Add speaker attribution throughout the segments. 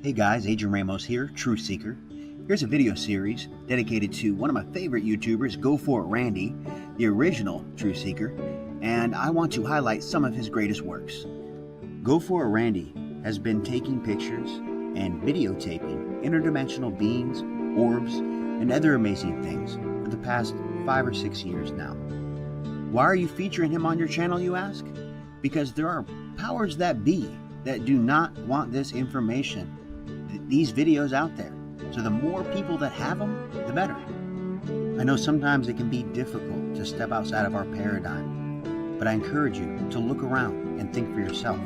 Speaker 1: Hey guys, Adrian Ramos here, Truth Seeker. Here's a video series dedicated to one of my favorite YouTubers, Goforitrandy, the original Truth Seeker, and I want to highlight some of his greatest works. Goforitrandy has been taking pictures and videotaping interdimensional beings, orbs, and other amazing things for the past 5 or 6 years now. Why are you featuring him on your channel, you ask? Because there are powers that be that do not want this information, these videos out there. So the more people that have them, the better. I know sometimes it can be difficult to step outside of our paradigm, but I encourage you to look around and think for yourself.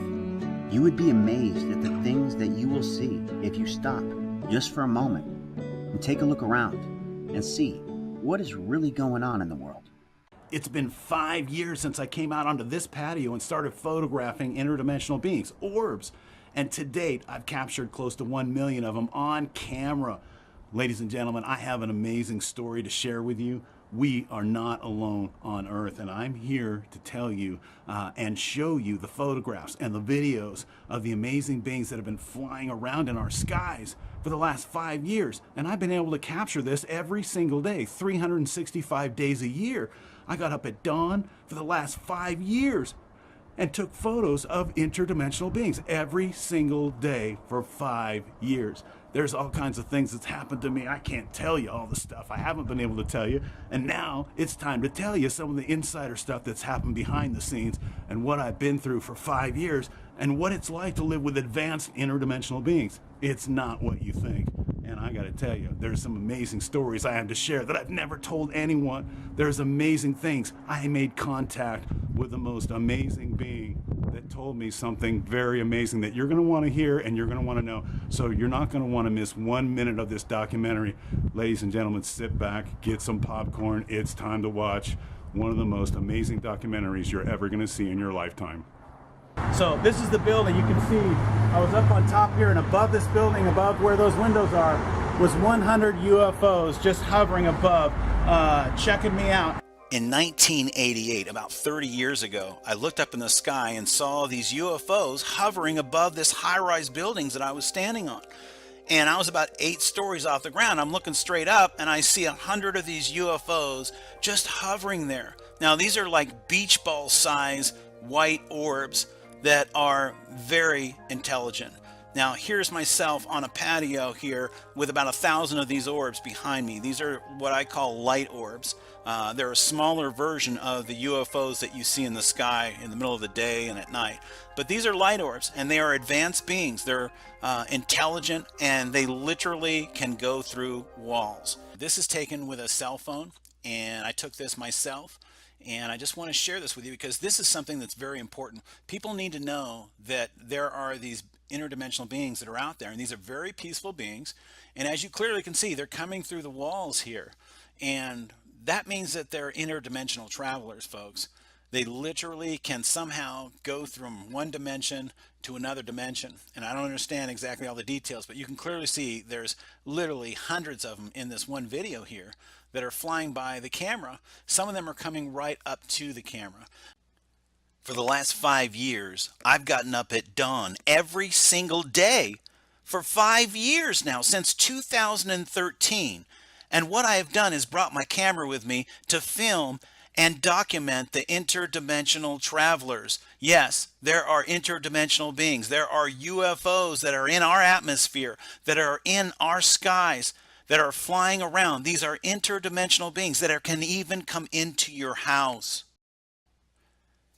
Speaker 1: You would be amazed at the things that you will see if you stop just for a moment and take a look around and see what is really going on in the world.
Speaker 2: It's been 5 years since I came out onto this patio and started photographing interdimensional beings, orbs. And to date, I've captured close to 1 million of them on camera. Ladies and gentlemen, I have an amazing story to share with you. We are not alone on Earth, and I'm here to tell you and show you the photographs and the videos of the amazing beings that have been flying around in our skies for the last 5 years. And I've been able to capture this every single day, 365 days a year. I got up at dawn for the last 5 years and took photos of interdimensional beings every single day for 5 years. There's all kinds of things that's happened to me. I can't tell you all the stuff I haven't been able to tell you. And now it's time to tell you some of the insider stuff that's happened behind the scenes and what I've been through for 5 years and what it's like to live with advanced interdimensional beings. It's not what you think. And I gotta tell you, there's some amazing stories I have to share that I've never told anyone. There's amazing things. I made contact with the most amazing being that told me something very amazing that you're gonna wanna hear and you're gonna wanna know. So you're not gonna wanna miss 1 minute of this documentary. Ladies and gentlemen, sit back, get some popcorn. It's time to watch one of the most amazing documentaries you're ever gonna see in your lifetime. So this is the building. You can see I was up on top here, and above this building, above where those windows are, was 100 UFOs just hovering above, checking me out.
Speaker 3: In 1988, about 30 years ago, I looked up in the sky and saw these UFOs hovering above this high-rise buildings that I was standing on. And I was about 8 stories off the ground. I'm looking straight up and I see 100 of these UFOs just hovering there. Now these are like beach ball size white orbs that are very intelligent. Now here's myself on a patio here with about 1,000 of these orbs behind me. These are what I call light orbs. They're a smaller version of the UFOs that you see in the sky in the middle of the day and at night. But these are light orbs, and they are advanced beings. They're intelligent, and they literally can go through walls. This is taken with a cell phone, and I took this myself. And I just want to share this with you because this is something that's very important. People need to know that there are these interdimensional beings that are out there, and these are very peaceful beings. And as you clearly can see, they're coming through the walls here. And that means that they're interdimensional travelers, folks. They literally can somehow go from one dimension to another dimension. And I don't understand exactly all the details, but you can clearly see there's literally hundreds of them in this one video here that are flying by the camera. Some of them are coming right up to the camera. For the last 5 years, I've gotten up at dawn every single day for 5 years now, since 2013. And what I have done is brought my camera with me to film and document the interdimensional travelers. Yes, there are interdimensional beings. There are UFOs that are in our atmosphere, that are in our skies, that are flying around. These are interdimensional beings that can even come into your house.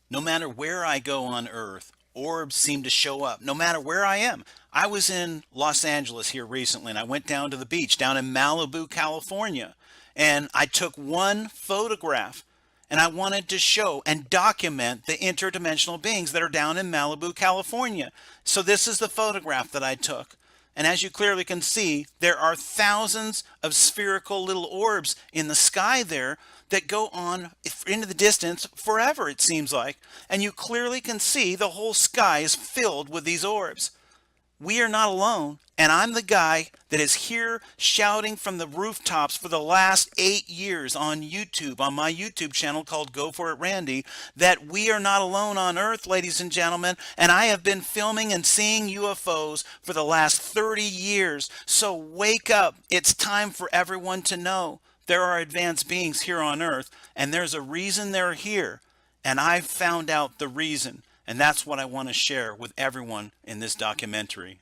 Speaker 3: No matter where I go on Earth, orbs seem to show up, no matter where I am. I was in Los Angeles here recently, and I went down to the beach down in Malibu, California, and I took one photograph, and I wanted to show and document the interdimensional beings that are down in Malibu, California. So this is the photograph that I took. And as you clearly can see, there are thousands of spherical little orbs in the sky there that go on into the distance forever, it seems like. And you clearly can see the whole sky is filled with these orbs. We are not alone, and I'm the guy that is here shouting from the rooftops for the last 8 years on YouTube, on my YouTube channel called Goforitrandy, that we are not alone on Earth, ladies and gentlemen, and I have been filming and seeing UFOs for the last 30 years. So wake up. It's time for everyone to know there are advanced beings here on Earth, and there's a reason they're here, and I've found out the reason. And that's what I want to share with everyone in this documentary.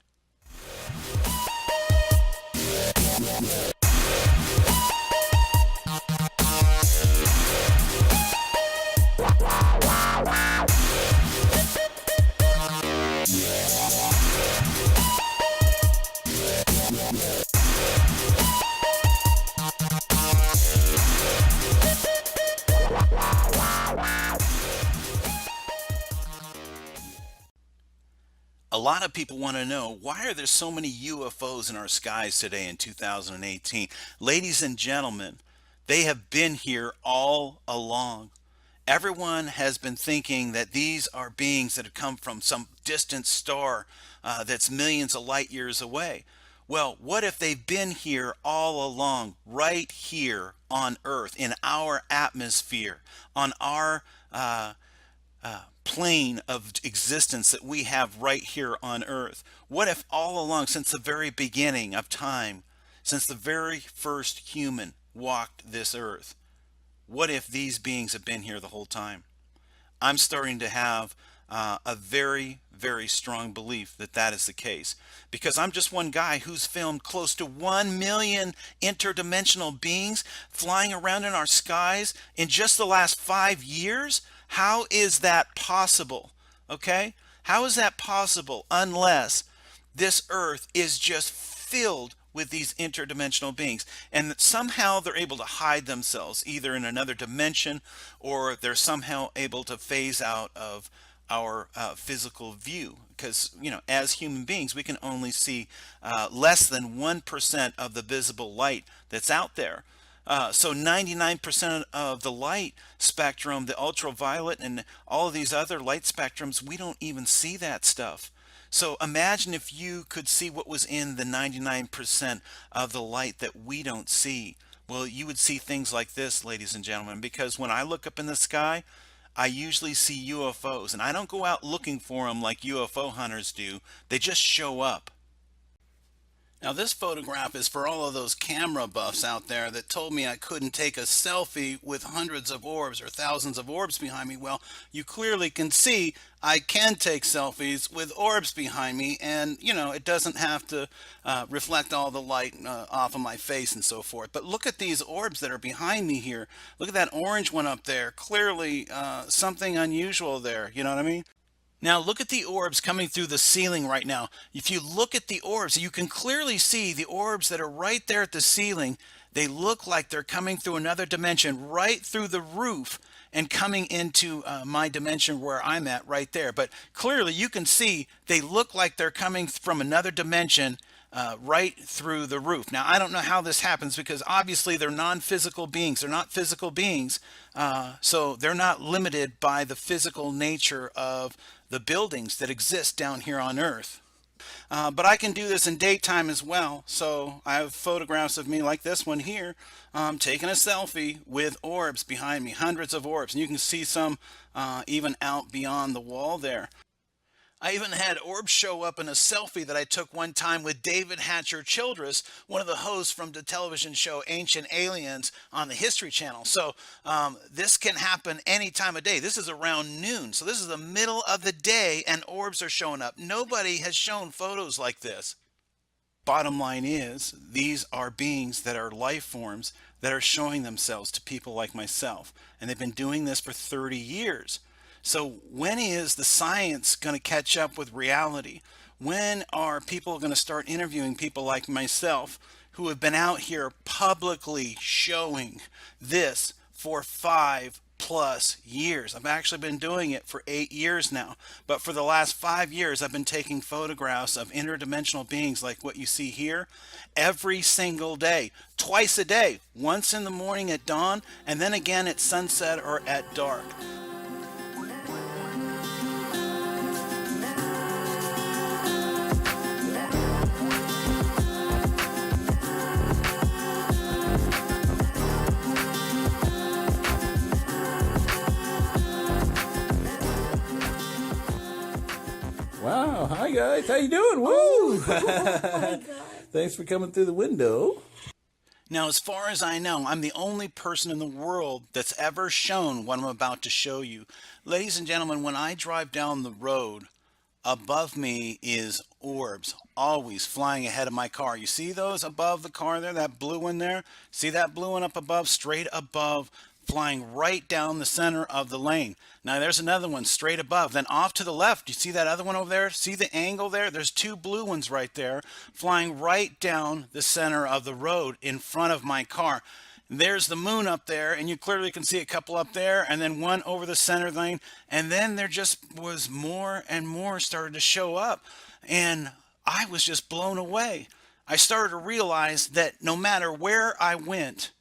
Speaker 3: A lot of people want to know, why are there so many UFOs in our skies today in 2018? Ladies and gentlemen, they have been here all along. Everyone has been thinking that these are beings that have come from some distant star that's millions of light years away. Well, what if they've been here all along, right here on Earth, in our atmosphere, on our plane of existence that we have right here on Earth? What if all along, since the very beginning of time, since the very first human walked this Earth, what if these beings have been here the whole time? I'm starting to have a very, very strong belief that that is the case, because I'm just one guy who's filmed close to 1 million interdimensional beings flying around in our skies in just the last 5 years. How is that possible? Okay? How is that possible unless this Earth is just filled with these interdimensional beings, and that somehow they're able to hide themselves either in another dimension, or they're somehow able to phase out of our physical view? Because, you know, as human beings, we can only see less than 1% of the visible light that's out there. So 99% of the light spectrum, the ultraviolet and all of these other light spectrums, we don't even see that stuff. So imagine if you could see what was in the 99% of the light that we don't see. Well, you would see things like this, ladies and gentlemen, because when I look up in the sky, I usually see UFOs, and I don't go out looking for them like UFO hunters do. They just show up. Now, this photograph is for all of those camera buffs out there that told me I couldn't take a selfie with hundreds of orbs or thousands of orbs behind me. Well, you clearly can see I can take selfies with orbs behind me, and, you know, it doesn't have to reflect all the light off of my face and so forth. But look at these orbs that are behind me here. Look at that orange one up there. Clearly something unusual there. You know what I mean? Now look at the orbs coming through the ceiling right now. If you look at the orbs, you can clearly see the orbs that are right there at the ceiling. They look like they're coming through another dimension, right through the roof, and coming into my dimension where I'm at right there. But clearly you can see they look like they're coming from another dimension right through the roof. Now, I don't know how this happens, because obviously they're non-physical beings. They're not physical beings, so they're not limited by the physical nature of the buildings that exist down here on Earth. But I can do this in daytime as well. So I have photographs of me like this one here, taking a selfie with orbs behind me, hundreds of orbs. And you can see some even out beyond the wall there. I even had orbs show up in a selfie that I took one time with David Hatcher Childress, one of the hosts from the television show Ancient Aliens on the History Channel. So this can happen any time of day. This is around noon. So this is the middle of the day and orbs are showing up. Nobody has shown photos like this. Bottom line is, these are beings that are life forms that are showing themselves to people like myself. And they've been doing this for 30 years. So when is the science going to catch up with reality? When are people going to start interviewing people like myself who have been out here publicly showing this for 5+ years? I've actually been doing it for 8 years now, but for the last 5 years I've been taking photographs of interdimensional beings like what you see here every single day, twice a day, once in the morning at dawn and then again at sunset or at dark.
Speaker 4: Wow. Hi, guys. How you doing? Woo!
Speaker 5: Oh my God.
Speaker 4: Thanks for coming through the window.
Speaker 3: Now, as far as I know, I'm the only person in the world that's ever shown what I'm about to show you. Ladies and gentlemen, when I drive down the road, above me is orbs, always flying ahead of my car. You see those above the car there, that blue one there? See that blue one up above, straight above, flying right down the center of the lane. Now there's another one straight above. Then off to the left, you see that other one over there? See the angle there? There's two blue ones right there, flying right down the center of the road in front of my car. There's the moon up there, and you clearly can see a couple up there, and then one over the center lane, and then there just was more and more started to show up, and I was just blown away. I started to realize that no matter where I went,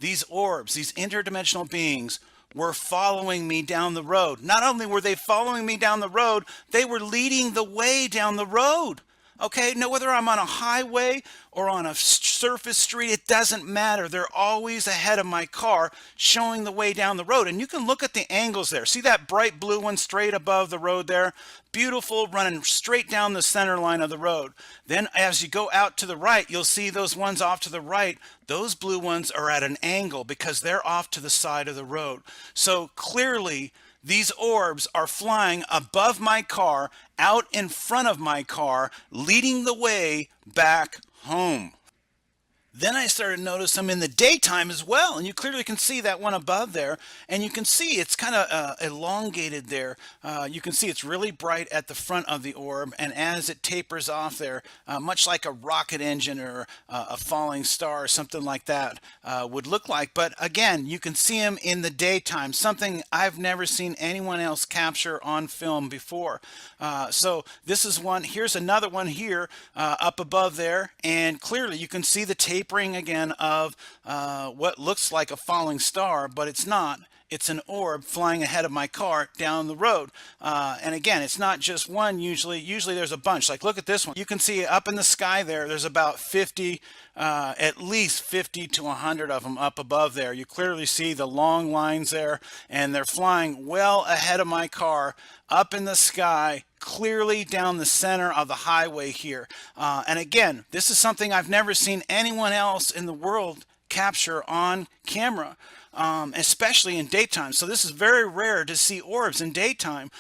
Speaker 3: these orbs, these interdimensional beings, were following me down the road. Not only were they following me down the road, they were leading the way down the road. Okay, now whether I'm on a highway or on a surface street, it doesn't matter. They're always ahead of my car, showing the way down the road. And you can look at the angles there. See that bright blue one straight above the road there? Beautiful, running straight down the center line of the road. Then as you go out to the right, you'll see those ones off to the right. Those blue ones are at an angle because they're off to the side of the road. So clearly, these orbs are flying above my car, out in front of my car, leading the way back home. Then I started to notice them in the daytime as well, and you clearly can see that one above there, and you can see it's kind of elongated there. You can see it's really bright at the front of the orb, and as it tapers off there, much like a rocket engine or a falling star or something like that would look like. But again, you can see them in the daytime, something I've never seen anyone else capture on film before. So this is one. Here's another one here up above there, and clearly you can see the tapering again of what looks like a falling star, but it's not. It's an orb flying ahead of my car down the road. And again, it's not just one usually. Usually there's a bunch. Like look at this one. You can see up in the sky there, there's about 50, at least 50 to 100 of them up above there. You clearly see the long lines there, and they're flying well ahead of my car up in the sky, clearly down the center of the highway here. And again, this is something I've never seen anyone else in the world capture on camera. Especially in daytime. So this is very rare to see orbs in daytime.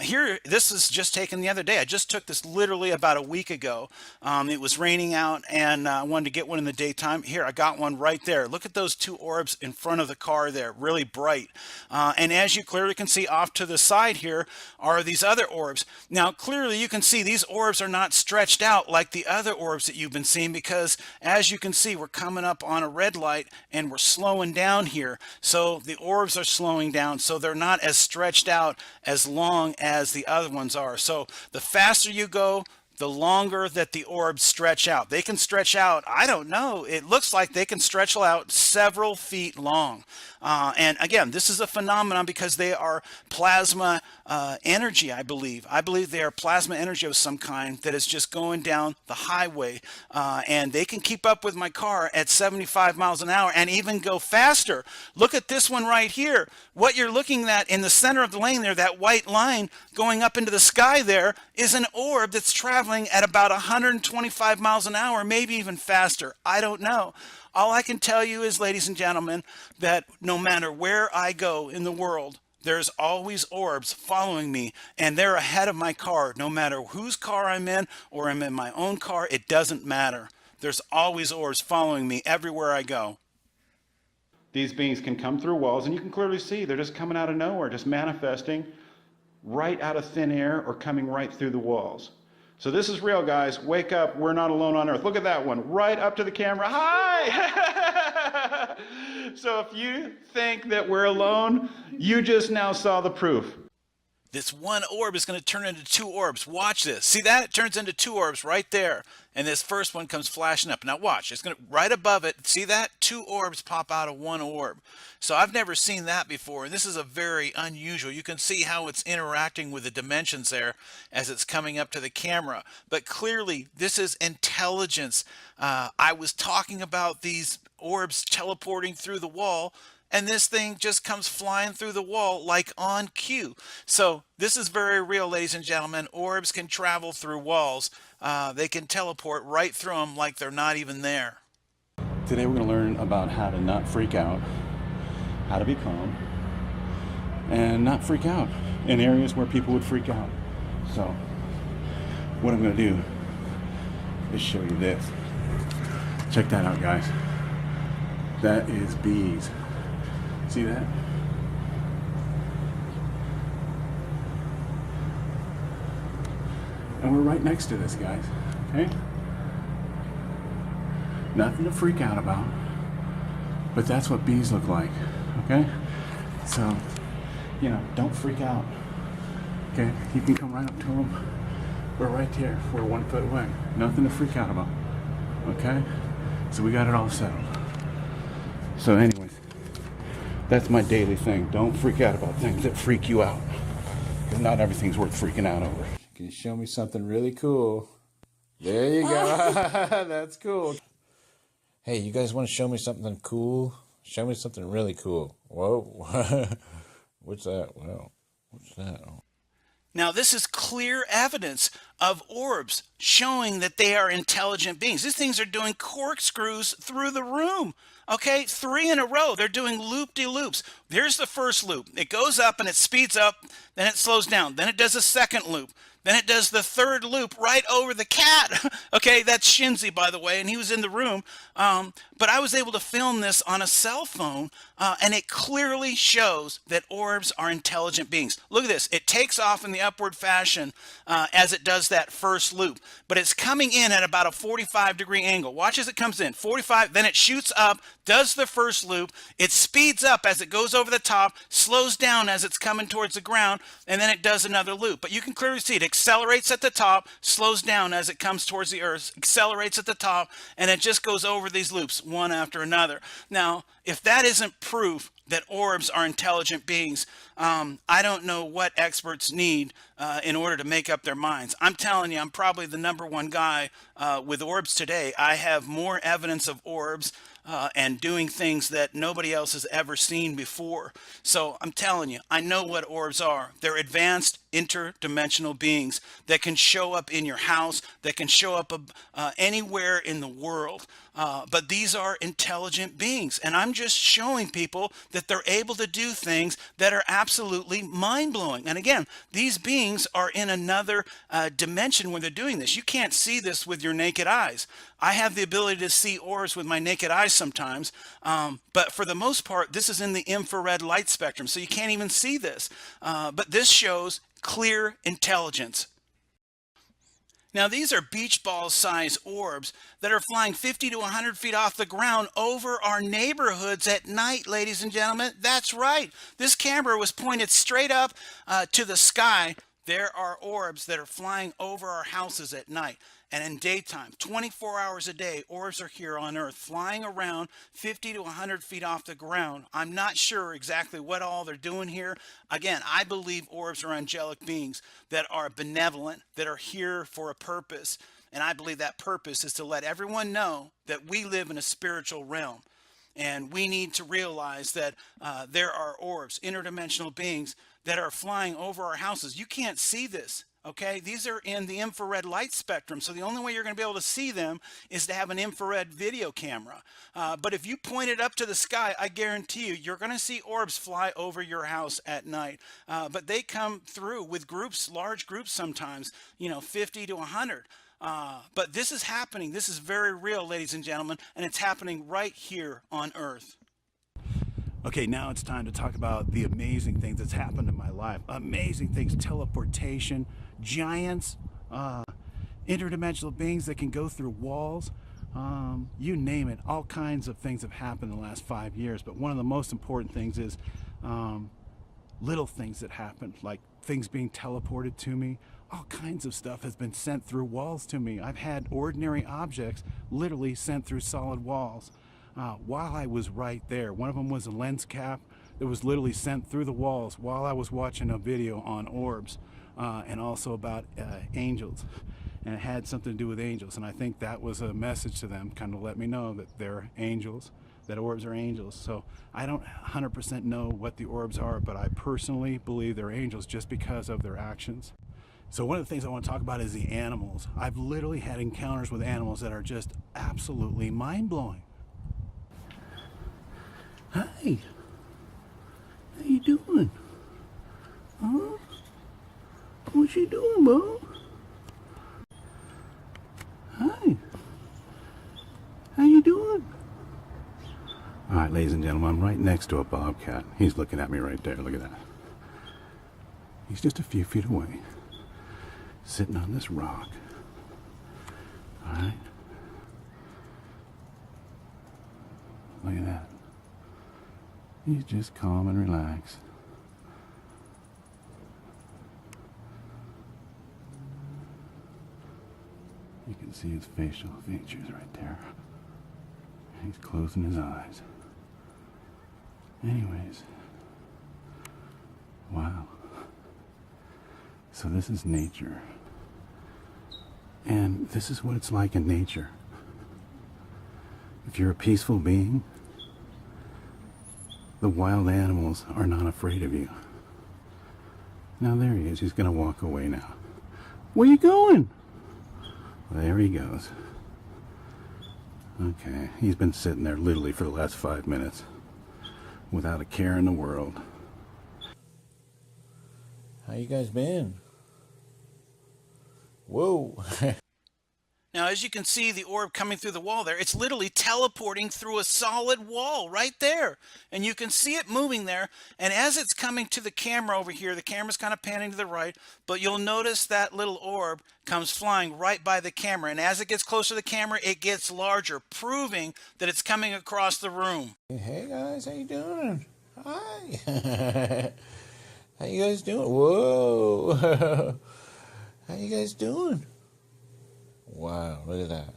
Speaker 3: Here, this is just taken the other day. I just took this literally about a week ago. It was raining out and I wanted to get one in the daytime. Here, I got one right there. Look at those two orbs in front of the car there, really bright. And as you clearly can see off to the side here are these other orbs. Now, clearly you can see these orbs are not stretched out like the other orbs that you've been seeing because as you can see, we're coming up on a red light and we're slowing down here. So the orbs are slowing down, so they're not as stretched out as long as the other ones are. So the faster you go, the longer that the orbs stretch out. They can stretch out, I don't know, it looks like they can stretch out several feet long. And again, this is a phenomenon because they are plasma energy, I believe. I believe they are plasma energy of some kind that is just going down the highway. And they can keep up with my car at 75 miles an hour and even go faster. Look at this one right here. What you're looking at in the center of the lane there, that white line going up into the sky there, is an orb that's traveling at about 125 miles an hour, maybe even faster. I don't know. All I can tell you is, ladies and gentlemen, that no matter where I go in the world, there's always orbs following me, and they're ahead of my car. No matter whose car I'm in or I'm in my own car, it doesn't matter. There's always orbs following me everywhere I go.
Speaker 2: These beings can come through walls, and you can clearly see they're just coming out of nowhere, just manifesting right out of thin air or coming right through the walls. So this is real, guys. Wake up. We're not alone on Earth. Look at that one. Right up to the camera. Hi! So if you think that we're alone, you just now saw the proof.
Speaker 3: This one orb is going to turn into two orbs. Watch this. See that? It turns into two orbs right there. And this first one comes flashing up. Now watch. It's going to, right above it, see that? Two orbs pop out of one orb. So I've never seen that before. And this is a very unusual. You can see how it's interacting with the dimensions there as it's coming up to the camera. But clearly, this is intelligence. I was talking about these orbs teleporting through the wall. and this thing just comes flying through the wall like on cue. So this is very real, ladies and gentlemen. Orbs can travel through walls. They can teleport right through them like they're not even there.
Speaker 2: Today we're going to learn about how to not freak out, how to be calm, and not freak out in areas where people would freak out. So what I'm going to do is show you this. Check that out, guys. That is bees. See that? And we're right next to this, guys. Okay? Nothing to freak out about, but that's what bees look like. Okay? So, you know, don't freak out. Okay? You can come right up to them. We're right here. We're 1 foot away. Nothing to freak out about. Okay? So we got it all settled. So anyways, that's my daily thing. Don't freak out about things that freak you out. Because not everything's worth freaking out over.
Speaker 4: Can you show me something really cool? There you go. That's cool. Hey, you guys want to show me something cool? Show me something really cool. Whoa. What's that? Well, what's that?
Speaker 3: Now, this is clear evidence of orbs showing that they are intelligent beings. These things are doing corkscrews through the room. Okay, 3 in a row. They're doing loop-de-loops. Here's the first loop. It goes up and it speeds up, then it slows down. Then it does a second loop. Then it does the third loop right over the cat. Okay, that's Shinzi, by the way, and he was in the room. But I was able to film this on a cell phone, and it clearly shows that orbs are intelligent beings. Look at this. It takes off in the upward fashion as it does that first loop, but it's coming in at about a 45-degree angle. Watch as it comes in, 45, then it shoots up, does the first loop, it speeds up as it goes over the top, slows down as it's coming towards the ground, and then it does another loop. But you can clearly see it accelerates at the top, slows down as it comes towards the earth, accelerates at the top, and it just goes over these loops one after another. Now, if that isn't proof that orbs are intelligent beings, I don't know what experts need in order to make up their minds. I'm telling you, I'm probably the #1 guy with orbs today. I have more evidence of orbs and doing things that nobody else has ever seen before. So I'm telling you, I know what orbs are. They're advanced interdimensional beings that can show up in your house, that can show up anywhere in the world. But these are intelligent beings, and I'm just showing people that they're able to do things that are absolutely mind-blowing. And again, these beings are in another dimension when they're doing this. You can't see this with your naked eyes. I have the ability to see orbs with my naked eyes sometimes, but for the most part, this is in the infrared light spectrum, so you can't even see this. But this shows clear intelligence. Now, these are beach ball size orbs that are flying 50 to 100 feet off the ground over our neighborhoods at night, ladies and gentlemen. That's right. This camera was pointed straight up to the sky. There are orbs that are flying over our houses at night. And in daytime, 24 hours a day, orbs are here on Earth, flying around 50 to 100 feet off the ground. I'm not sure exactly what all they're doing here. Again, I believe orbs are angelic beings that are benevolent, that are here for a purpose. And I believe that purpose is to let everyone know that we live in a spiritual realm. And we need to realize that there are orbs, interdimensional beings, that are flying over our houses. You can't see this. Okay, these are in the infrared light spectrum, so the only way you're going to be able to see them is to have an infrared video camera. But if you point it up to the sky, I guarantee you, you're going to see orbs fly over your house at night. But they come through with groups, large groups sometimes, 50 to 100. But this is happening. This is very real, ladies and gentlemen, and it's happening right here on Earth.
Speaker 2: Okay, now it's time to talk about the amazing things that's happened in my life. Amazing things, teleportation, giants, interdimensional beings that can go through walls, you name it. All kinds of things have happened in the last 5 years, but one of the most important things is little things that happened, like things being teleported to me. All kinds of stuff has been sent through walls to me. I've had ordinary objects literally sent through solid walls. While I was right there. One of them was a lens cap that was literally sent through the walls while I was watching a video on orbs and also about angels, and it had something to do with angels, and I think that was a message to them, kind of let me know that they're angels that orbs are angels. So I don't 100% know what the orbs are, but I personally believe they're angels just because of their actions. So one of the things I want to talk about is the animals. I've literally had encounters with animals that are just absolutely mind-blowing. Hey, how you doing? Huh? What you doing, Bo? Hi. How you doing? All right, ladies and gentlemen, I'm right next to a bobcat. He's looking at me right there. Look at that. He's just a few feet away, sitting on this rock. All right. Look at that. He's just calm and relaxed. You can see his facial features right there. He's closing his eyes. Anyways. Wow. So this is nature. And this is what it's like in nature. If you're a peaceful being, the wild animals are not afraid of you. Now there he is. He's going to walk away now. Where you going? There he goes. Okay, he's been sitting there literally for the last 5 minutes without a care in the world.
Speaker 4: How you guys been? Whoa.
Speaker 3: Now, as you can see, the orb coming through the wall there, it's literally teleporting through a solid wall right there. And you can see it moving there. And as it's coming to the camera over here, the camera's kind of panning to the right, but you'll notice that little orb comes flying right by the camera. And as it gets closer to the camera, it gets larger, proving that it's coming across the room.
Speaker 4: Hey guys, how you doing? Hi. How you guys doing? Whoa. How you guys doing? Wow, look at that.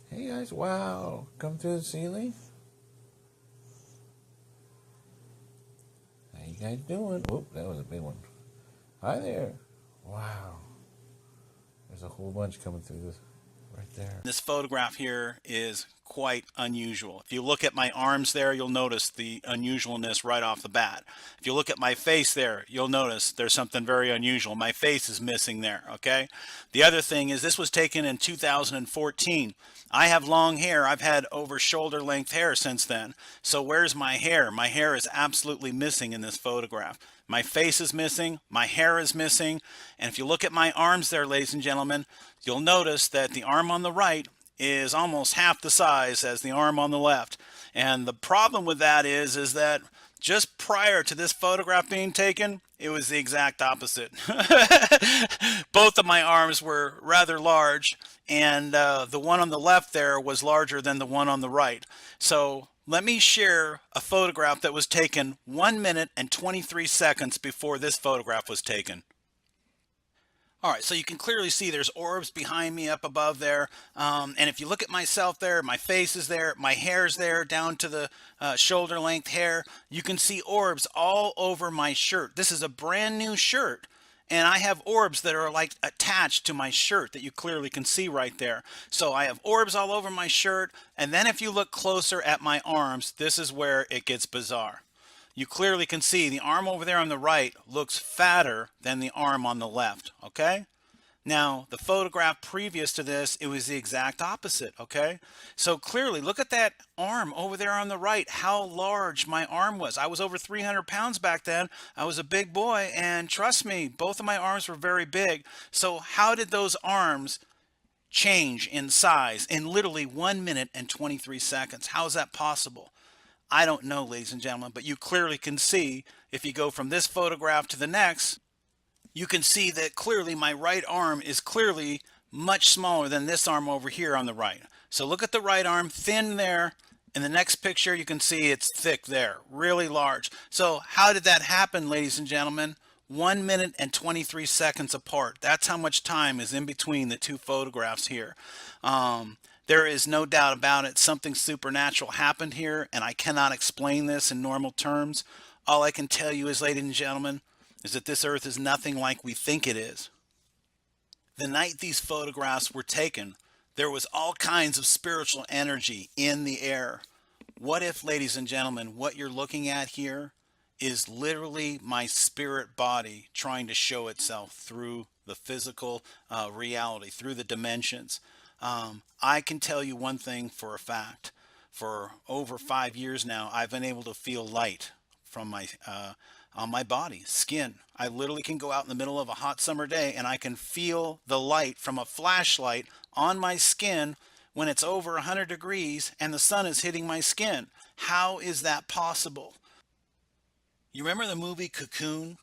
Speaker 4: Hey guys, wow. Come through the ceiling. How you guys doing? Whoop, that was a big one. Hi there. Wow. There's a whole bunch coming through this right there.
Speaker 3: This photograph here is quite unusual. If you look at my arms there, you'll notice the unusualness right off the bat. If you look at my face there, you'll notice there's something very unusual. My face is missing there, okay? The other thing is this was taken in 2014. I have long hair. I've had over shoulder length hair since then. So where's my hair? My hair is absolutely missing in this photograph. My face is missing, my hair is missing, and if you look at my arms there, ladies and gentlemen, you'll notice that the arm on the right is almost half the size as the arm on the left. And the problem with that is that just prior to this photograph being taken, it was the exact opposite. Both of my arms were rather large, and the one on the left there was larger than the one on the right. So let me share a photograph that was taken 1 minute and 23 seconds before this photograph was taken. All right, so you can clearly see there's orbs behind me up above there. And if you look at myself there, my face is there, my hair's there down to the shoulder length hair. You can see orbs all over my shirt. This is a brand new shirt. And I have orbs that are like attached to my shirt that you clearly can see right there. So I have orbs all over my shirt. And then if you look closer at my arms, this is where it gets bizarre. You clearly can see the arm over there on the right looks fatter than the arm on the left, okay? Now, the photograph previous to this, it was the exact opposite, okay? So clearly, look at that arm over there on the right, how large my arm was. I was over 300 pounds back then. I was a big boy, and trust me, both of my arms were very big. So how did those arms change in size in literally 1 minute and 23 seconds? How is that possible? I don't know, ladies and gentlemen, but you clearly can see if you go from this photograph to the next, you can see that clearly my right arm is clearly much smaller than this arm over here on the right. So look at the right arm, thin there. In the next picture, you can see it's thick there, really large. So how did that happen, ladies and gentlemen? 1 minute and 23 seconds apart. That's how much time is in between the two photographs here. There is no doubt about it. Something supernatural happened here, and I cannot explain this in normal terms. All I can tell you is, ladies and gentlemen, is that this earth is nothing like we think it is. The night these photographs were taken, There was all kinds of spiritual energy in the air. What if, ladies and gentlemen, what you're looking at here is literally my spirit body trying to show itself through the physical reality, through the dimensions? I can tell you one thing for a fact. For over 5 years now, I've been able to feel light from my on my body, skin. I literally can go out in the middle of a hot summer day and I can feel the light from a flashlight on my skin when it's over 100 degrees and the sun is hitting my skin. How is that possible? You remember the movie Cocoon?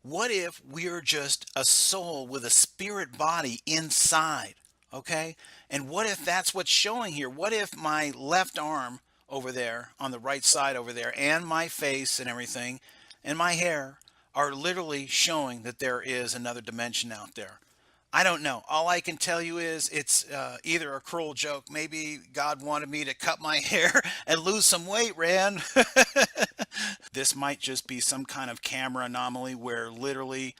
Speaker 3: What if we're just a soul with a spirit body inside? Okay? And what if that's what's showing here? What if my left arm over there on the right side over there and my face and everything and my hair are literally showing that there is another dimension out there? I don't know. All I can tell you is it's either a cruel joke. Maybe God wanted me to cut my hair and lose some weight, Rand. This might just be some kind of camera anomaly where literally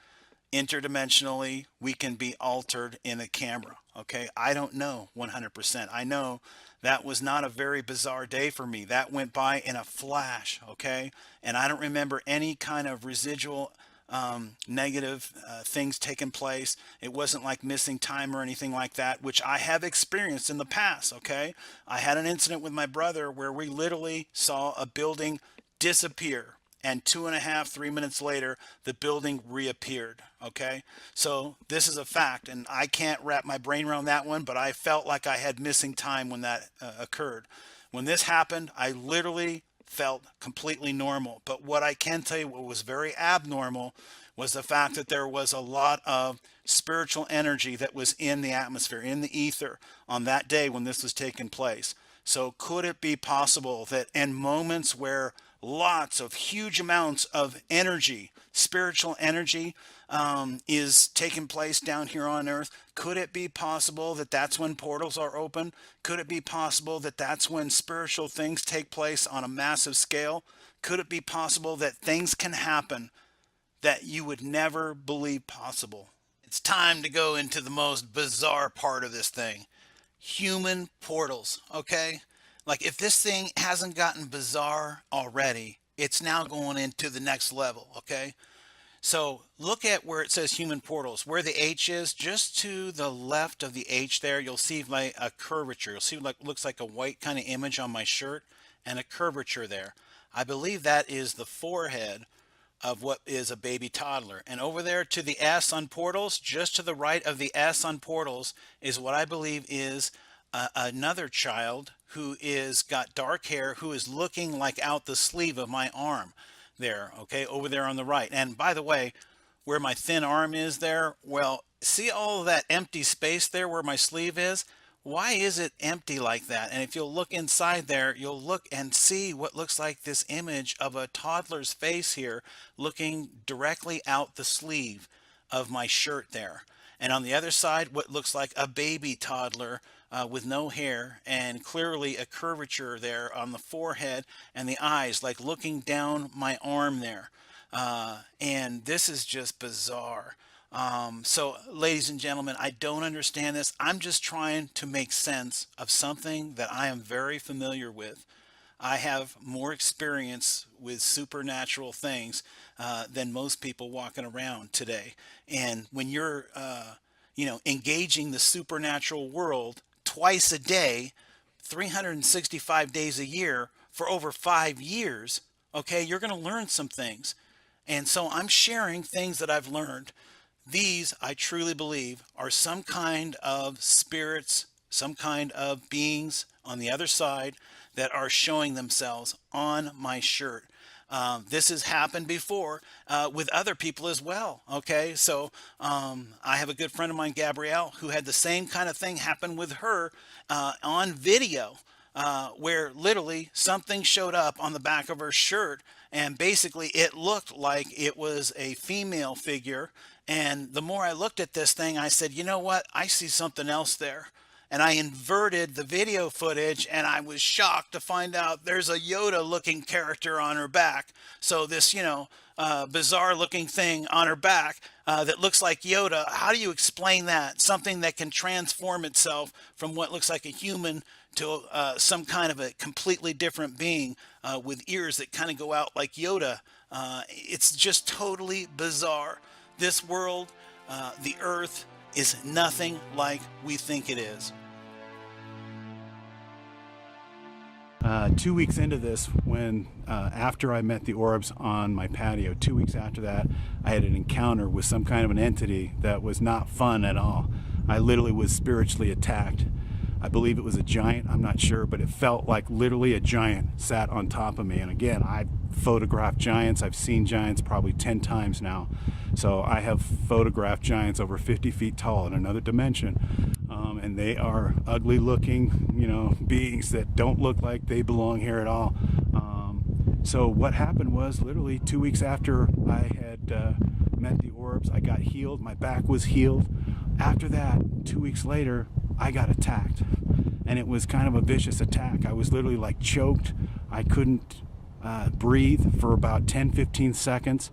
Speaker 3: interdimensionally we can be altered in a camera. Okay, I don't know 100%. I know that was not a very bizarre day for me. That went by in a flash. Okay, and I don't remember any kind of residual negative things taking place. It wasn't like missing time or anything like that, which I have experienced in the past. Okay, I had an incident with my brother where we literally saw a building disappear, and 2.5, 3 minutes later, the building reappeared. Okay, so this is a fact, and I can't wrap my brain around that one, but I felt like I had missing time when that occurred. When this happened, I literally felt completely normal. But what I can tell you, what was very abnormal, was the fact that there was a lot of spiritual energy that was in the atmosphere, in the ether, on that day when this was taking place. So could it be possible that in moments where lots of huge amounts of energy, spiritual energy, is taking place down here on earth, could it be possible that that's when portals are open? Could it be possible that that's when spiritual things take place on a massive scale? Could it be possible that things can happen that you would never believe possible? It's time to go into the most bizarre part of this thing. Human portals, okay? Like, if this thing hasn't gotten bizarre already, it's now going into the next level, okay? So look at where it says human portals, where the H is, just to the left of the H there, you'll see like a curvature. You'll see like looks like a white kind of image on my shirt and a curvature there. I believe that is the forehead of what is a baby toddler. And over there to the S on portals, just to the right of the S on portals, is what I believe is another child who is got dark hair, who is looking like out the sleeve of my arm there, okay, over there on the right. And by the way, where my thin arm is there, well, see all of that empty space there where my sleeve is? Why is it empty like that? And if you'll look inside there, you'll look and see what looks like this image of a toddler's face here looking directly out the sleeve of my shirt there. And on the other side, what looks like a baby toddler with no hair, and clearly a curvature there on the forehead and the eyes, like looking down my arm there. And this is just bizarre. So, ladies and gentlemen, I don't understand this. I'm just trying to make sense of something that I am very familiar with. I have more experience with supernatural things than most people walking around today. And when you're, engaging the supernatural world twice a day, 365 days a year for over 5 years, okay, you're going to learn some things. And so I'm sharing things that I've learned. These, I truly believe, are some kind of spirits, some kind of beings on the other side that are showing themselves on my shirt. This has happened before with other people as well. Okay, so I have a good friend of mine, Gabrielle, who had the same kind of thing happen with her on video, where literally something showed up on the back of her shirt, and basically it looked like it was a female figure. And the more I looked at this thing, I said, you know what? I see something else there. and I inverted the video footage, and I was shocked to find out there's a Yoda looking character on her back. So this, bizarre looking thing on her back that looks like Yoda. How do you explain that? Something that can transform itself from what looks like a human to some kind of a completely different being with ears that kind of go out like Yoda. It's just totally bizarre. This world, the Earth, is nothing like we think it is.
Speaker 2: 2 weeks into this, when after I met the orbs on my patio, 2 weeks after that, I had an encounter with some kind of an entity that was not fun at all. I literally was spiritually attacked. I believe it was a giant, I'm not sure, but it felt like literally a giant sat on top of me. And again, I've photographed giants. I've seen giants probably 10 times now. So I have photographed giants over 50 feet tall in another dimension. And they are ugly looking, beings that don't look like they belong here at all. So what happened was literally 2 weeks after I had met the orbs, I got healed. My back was healed. After that, 2 weeks later, I got attacked. And it was kind of a vicious attack. I was literally like choked. I couldn't breathe for about 10-15 seconds.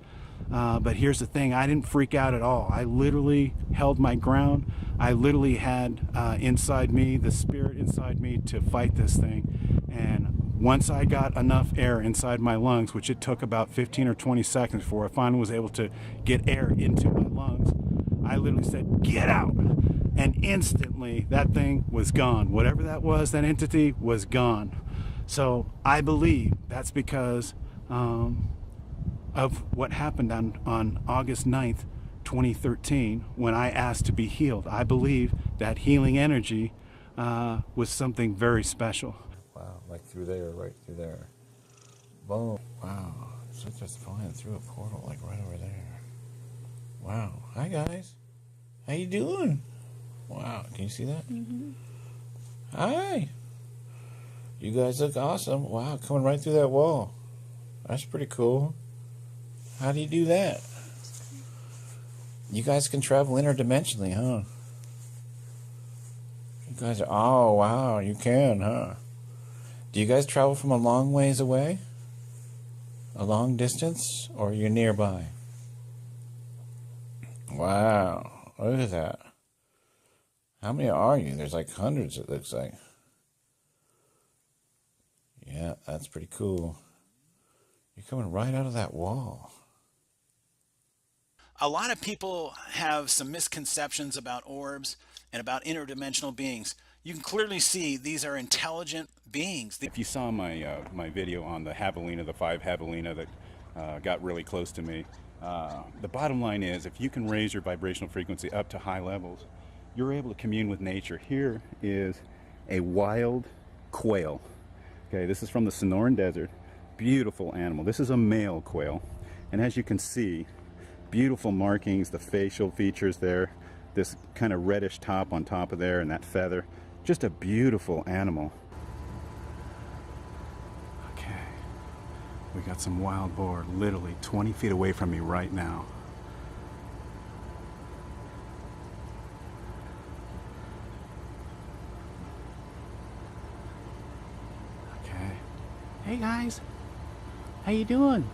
Speaker 2: But here's the thing, I didn't freak out at all. I literally held my ground. I literally had inside me, the spirit inside me, to fight this thing. And once I got enough air inside my lungs, which it took about 15 or 20 seconds before I finally was able to get air into my lungs, I literally said, "Get out!" And instantly that thing was gone. Whatever that was, that entity was gone. So I believe that's because of what happened on August 9th, 2013, when I asked to be healed. I believe that healing energy was something very special.
Speaker 4: Wow, like through there, right through there. Boom. Wow, it's just flying through a portal, like right over there. Wow. Hi, guys. How you doing? Wow, can you see that? Mm-hmm. Hi. You guys look awesome. Wow, coming right through that wall. That's pretty cool. How do you do that? You guys can travel interdimensionally, huh? You guys are, oh, wow, you can, huh? Do you guys travel from a long ways away? A long distance? Or you're nearby? Wow, look at that. How many are you? There's like hundreds, it looks like. Yeah, that's pretty cool. You're coming right out of that wall.
Speaker 3: A lot of people have some misconceptions about orbs and about interdimensional beings. You can clearly see these are intelligent beings.
Speaker 2: If you saw my my video on the javelina, the 5 javelina that got really close to me, the bottom line is, if you can raise your vibrational frequency up to high levels, you're able to commune with nature. Here is a wild quail. Okay, this is from the Sonoran Desert. Beautiful animal. This is a male quail. And as you can see, beautiful markings, the facial features there, this kind of reddish top on top of there, and that feather. Just a beautiful animal. Okay, we got some wild boar literally 20 feet away from me right now. Okay. Hey guys, how you doing?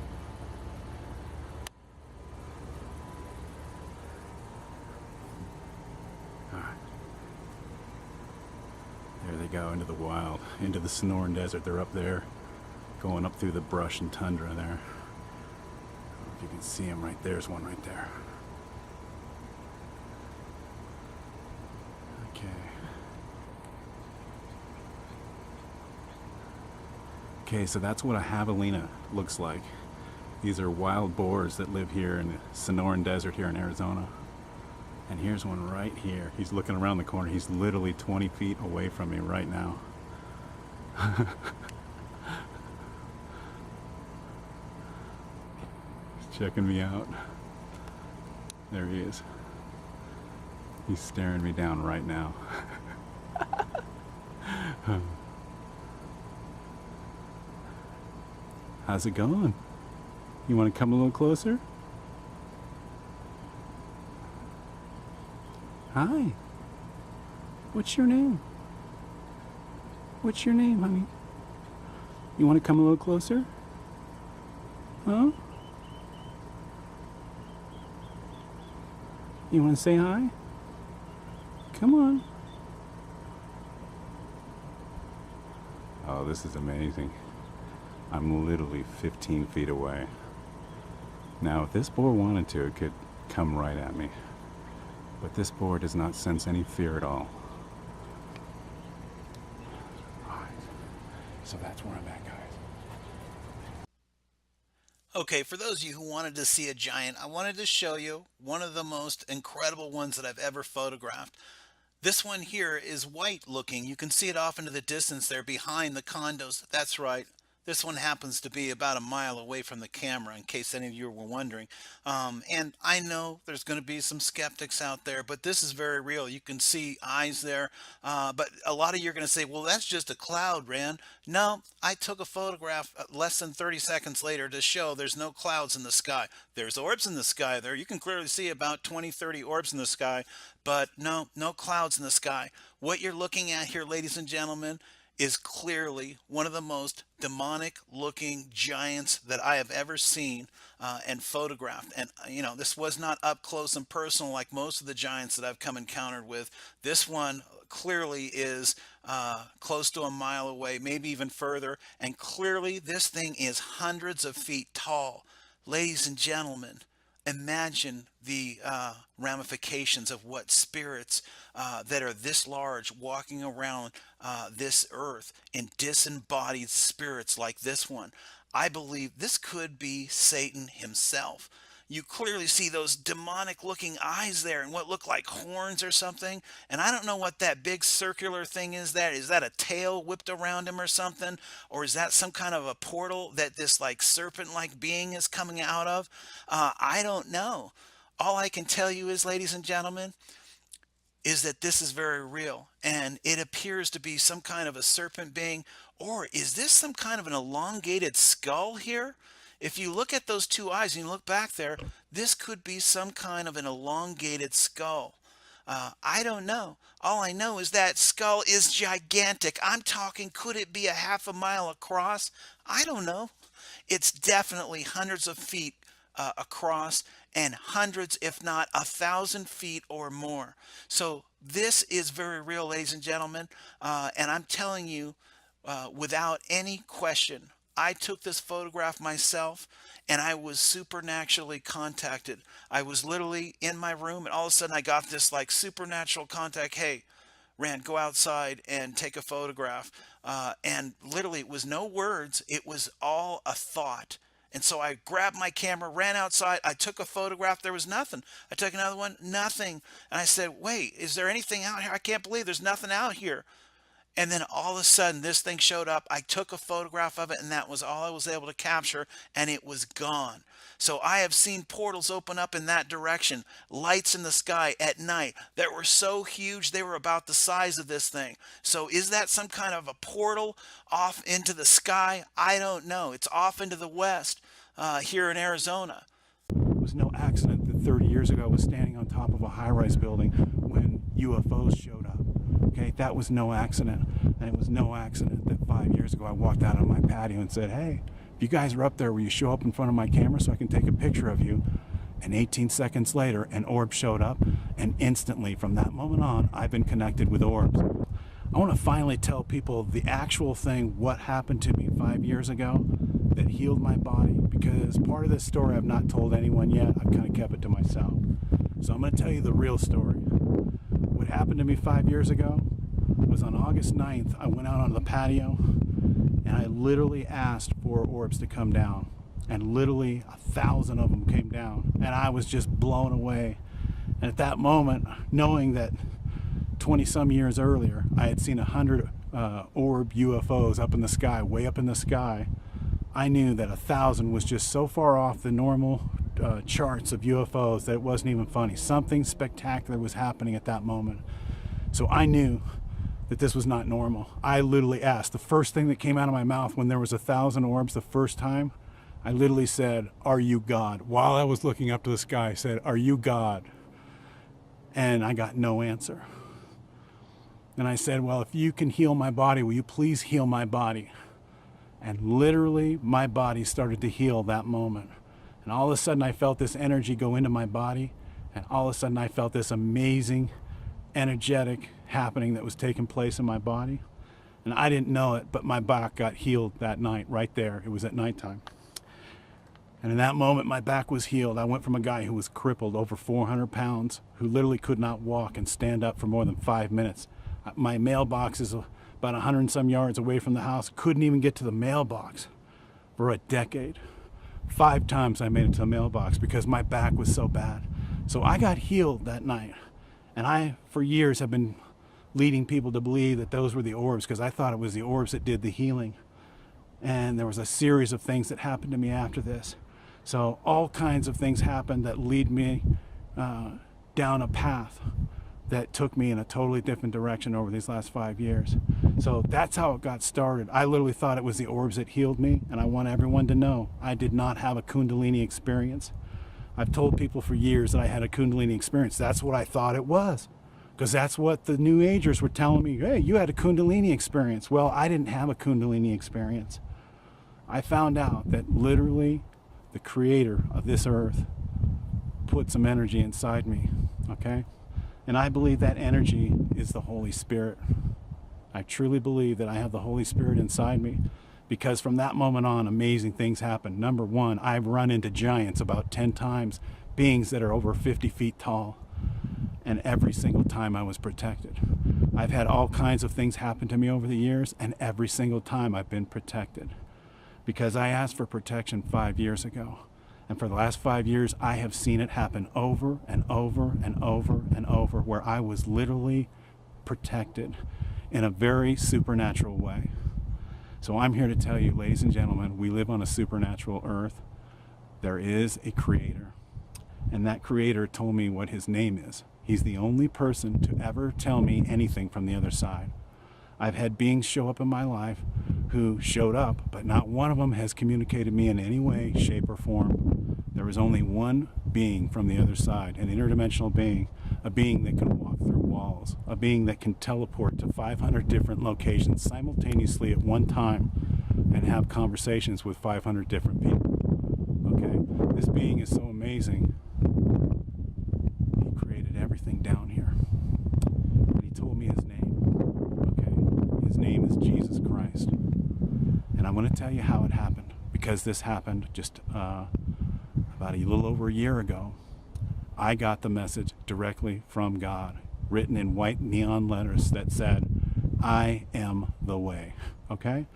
Speaker 2: There they go, into the wild, into the Sonoran Desert. They're up there, going up through the brush and tundra there. I don't know if you can see them right there. There's one right there. Okay. Okay, so that's what a javelina looks like. These are wild boars that live here in the Sonoran Desert here in Arizona. And here's one right here. He's looking around the corner. He's literally 20 feet away from me right now. He's checking me out. There he is. He's staring me down right now. How's it going? You want to come a little closer? Hi. What's your name? What's your name, honey? You want to come a little closer? Huh? You want to say hi? Come on. Oh, this is amazing. I'm literally 15 feet away. Now, if this boar wanted to, it could come right at me. But this boar does not sense any fear at all. Alright, so that's where I'm at, guys.
Speaker 3: Okay, for those of you who wanted to see a giant, I wanted to show you one of the most incredible ones that I've ever photographed. This one here is white looking. You can see it off into the distance there behind the condos. That's right. This one happens to be about a mile away from the camera, in case any of you were wondering. And I know there's going to be some skeptics out there, but this is very real. You can see eyes there. But a lot of you are going to say, well, that's just a cloud, Rand. No, I took a photograph less than 30 seconds later to show there's no clouds in the sky. There's orbs in the sky there. You can clearly see about 20, 30 orbs in the sky, but no clouds in the sky. What you're looking at here, ladies and gentlemen, is clearly one of the most demonic looking giants that I have ever seen and photographed. And you know, this was not up close and personal like most of the giants that I've come encountered with. This one clearly is close to a mile away, maybe even further, and clearly this thing is hundreds of feet tall. Ladies and gentlemen, imagine the ramifications of what spirits that are this large walking around this earth in disembodied spirits like this one. I believe this could be Satan himself. You clearly see those demonic looking eyes there and what look like horns or something. And I don't know what that big circular thing is. Is that a tail whipped around him or something? Or is that some kind of a portal that this like serpent like being is coming out of? I don't know. All I can tell you is, ladies and gentlemen, is that this is very real, and it appears to be some kind of a serpent being. Or is this some kind of an elongated skull here? If you look at those two eyes and you look back there, this could be some kind of an elongated skull. I don't know. All I know is that skull is gigantic. I'm talking, could it be a half a mile across? I don't know. It's definitely hundreds of feet across, and hundreds, if not 1,000 feet or more. So this is very real, ladies and gentlemen. And I'm telling you, without any question, I took this photograph myself, and I was supernaturally contacted. I was literally in my room, and all of a sudden I got this like supernatural contact. Hey, Rand, go outside and take a photograph. And literally it was no words. It was all a thought. And so I grabbed my camera, ran outside. I took a photograph. There was nothing. I took another one, nothing. And I said, wait, is there anything out here? I can't believe there's nothing out here. And then all of a sudden this thing showed up. I took a photograph of it, and that was all I was able to capture, and it was gone. So I have seen portals open up in that direction, lights in the sky at night that were so huge they were about the size of this thing. So is that some kind of a portal off into the sky? I don't know. It's off into the west here in Arizona.
Speaker 2: It was no accident that 30 years ago I was standing on top of a high-rise building when UFOs showed up. Okay, that was no accident. And it was no accident that 5 years ago I walked out on my patio and said, hey, if you guys are up there, will you show up in front of my camera so I can take a picture of you? And 18 seconds later, an orb showed up, and instantly from that moment on, I've been connected with orbs. I want to finally tell people the actual thing, what happened to me 5 years ago that healed my body, because part of this story I've not told anyone yet. I've kind of kept it to myself. So I'm going to tell you the real story. What happened to me 5 years ago was on August 9th, I went out on the patio and I literally asked for orbs to come down, and literally 1,000 of them came down, and I was just blown away. And at that moment, knowing that 20 some years earlier I had seen 100 orb UFOs up in the sky, way up in the sky, I knew that 1,000 was just so far off the normal charts of UFOs that it wasn't even funny. Something spectacular was happening at that moment. So I knew that this was not normal. I literally asked. The first thing that came out of my mouth when there was 1,000 orbs the first time, I literally said, "Are you God?" While I was looking up to the sky, I said, "Are you God?" And I got no answer. And I said, well, if you can heal my body, will you please heal my body? And literally, my body started to heal that moment. And all of a sudden, I felt this energy go into my body. And all of a sudden, I felt this amazing, energetic happening that was taking place in my body. And I didn't know it, but my back got healed that night, right there. It was at nighttime. And in that moment, my back was healed. I went from a guy who was crippled, over 400 pounds, who literally could not walk and stand up for more than 5 minutes. My mailbox is about 100 and some yards away from the house. Couldn't even get to the mailbox for a decade. 5 times I made it to the mailbox because my back was so bad. So I got healed that night. And I, for years, have been leading people to believe that those were the orbs, because I thought it was the orbs that did the healing. And there was a series of things that happened to me after this. So all kinds of things happened that lead me down a path that took me in a totally different direction over these last 5 years. So that's how it got started. I literally thought it was the orbs that healed me, and I want everyone to know I did not have a Kundalini experience. I've told people for years that I had a Kundalini experience. That's what I thought it was, because that's what the New Agers were telling me. Hey, you had a Kundalini experience. Well, I didn't have a Kundalini experience. I found out that literally the creator of this earth put some energy inside me, okay? And I believe that energy is the Holy Spirit. I truly believe that I have the Holy Spirit inside me, because from that moment on, amazing things happen. Number one, I've run into giants about 10 times, beings that are over 50 feet tall, and every single time I was protected. I've had all kinds of things happen to me over the years, and every single time I've been protected, because I asked for protection 5 years ago. And for the last 5 years, I have seen it happen over and over and over and over, where I was literally protected in a very supernatural way. So I'm here to tell you, ladies and gentlemen, we live on a supernatural earth. There is a creator. And that creator told me what his name is. He's the only person to ever tell me anything from the other side. I've had beings show up in my life who showed up, but not one of them has communicated me in any way, shape, or form. There was only one being from the other side, an interdimensional being, a being that can walk through walls, a being that can teleport to 500 different locations simultaneously at one time and have conversations with 500 different people. Okay? This being is so amazing. He created everything down here. And he told me his name. His name is Jesus Christ. And I'm going to tell you how it happened, because this happened just about a little over a year ago. I got the message directly from God, written in white neon letters that said, I am the way. Okay?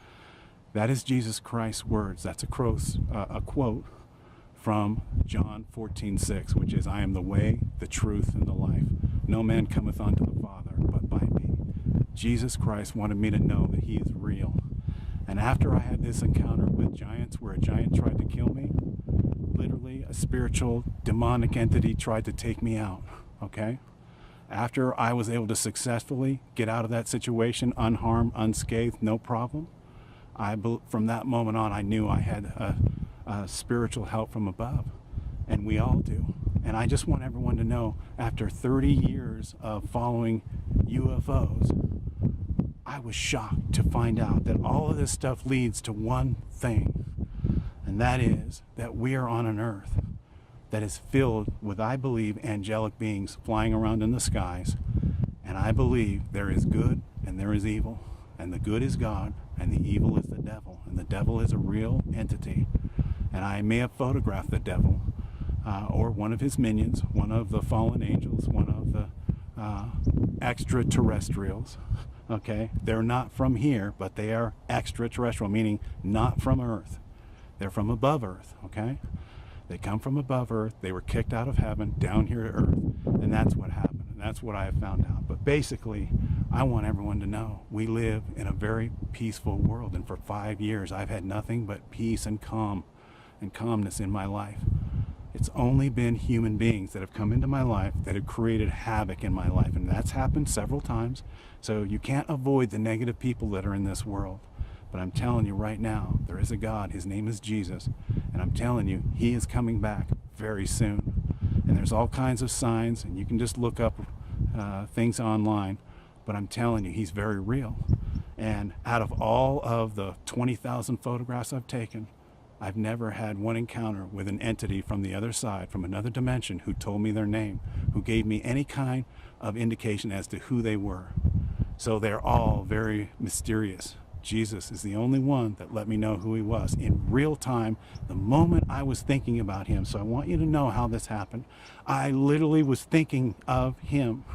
Speaker 2: That is Jesus Christ's words. That's a quote from John 14:6, which is, I am the way, the truth, and the life. No man cometh unto the Father but by me. Jesus Christ wanted me to know that he is real. And after I had this encounter with giants, where a giant tried to kill me, literally a spiritual demonic entity tried to take me out, okay? After I was able to successfully get out of that situation, unharmed, unscathed, no problem, from that moment on, I knew I had a spiritual help from above, and we all do. And I just want everyone to know, after 30 years of following UFOs, I was shocked to find out that all of this stuff leads to one thing, and that is that we are on an earth that is filled with, I believe, angelic beings flying around in the skies, and I believe there is good and there is evil, and the good is God and the evil is the devil, and the devil is a real entity. And I may have photographed the devil or one of his minions, one of the fallen angels, one of the extraterrestrials. Okay, they're not from here, but they are extraterrestrial, meaning not from Earth. They're from above Earth, okay? They come from above Earth. They were kicked out of heaven down here to Earth, and that's what happened. And that's what I have found out. But basically, I want everyone to know we live in a very peaceful world, and for 5 years I've had nothing but peace and calmness in my life. It's only been human beings that have come into my life that have created havoc in my life, and that's happened several times. So you can't avoid the negative people that are in this world. But I'm telling you right now, there is a God. His name is Jesus. And I'm telling you, he is coming back very soon. And there's all kinds of signs, and you can just look up things online. but I'm telling you, he's very real. And out of all of the 20,000 photographs I've taken, I've never had one encounter with an entity from the other side, from another dimension, who told me their name, who gave me any kind of indication as to who they were. So they're all very mysterious. Jesus is the only one that let me know who he was in real time, the moment I was thinking about him. So I want you to know how this happened. I literally was thinking of him.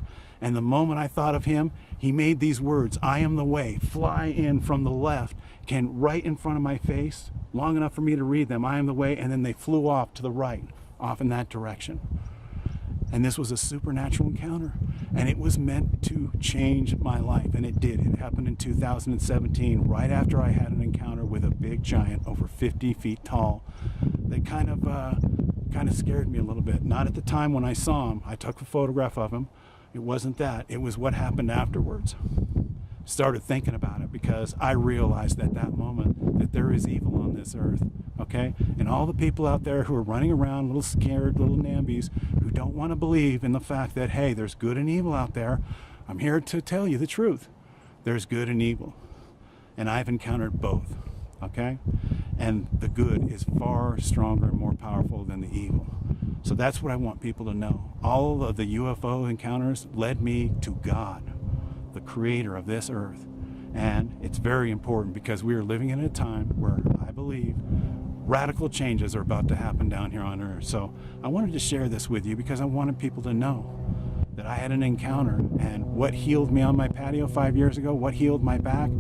Speaker 2: And the moment I thought of him, he made these words, "I am the way," fly in from the left, came right in front of my face, long enough for me to read them, "I am the way," and then they flew off to the right, off in that direction. And this was a supernatural encounter, and it was meant to change my life, and it did. It happened in 2017, right after I had an encounter with a big giant over 50 feet tall that kind of scared me a little bit. Not at the time when I saw him. I took a photograph of him. It wasn't that. It was what happened afterwards. Started thinking about it because I realized at that moment that there is evil on this earth, okay? And all the people out there who are running around, little scared, little nambies, who don't want to believe in the fact that, hey, there's good and evil out there, I'm here to tell you the truth. There's good and evil. And I've encountered both, okay? And the good is far stronger and more powerful than the evil. So that's what I want people to know. All of the UFO encounters led me to God, the creator of this earth. And it's very important because we are living in a time where I believe radical changes are about to happen down here on earth. So I wanted to share this with you because I wanted people to know that I had an encounter, and what healed me on my patio 5 years ago, what healed my back,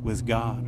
Speaker 2: was God.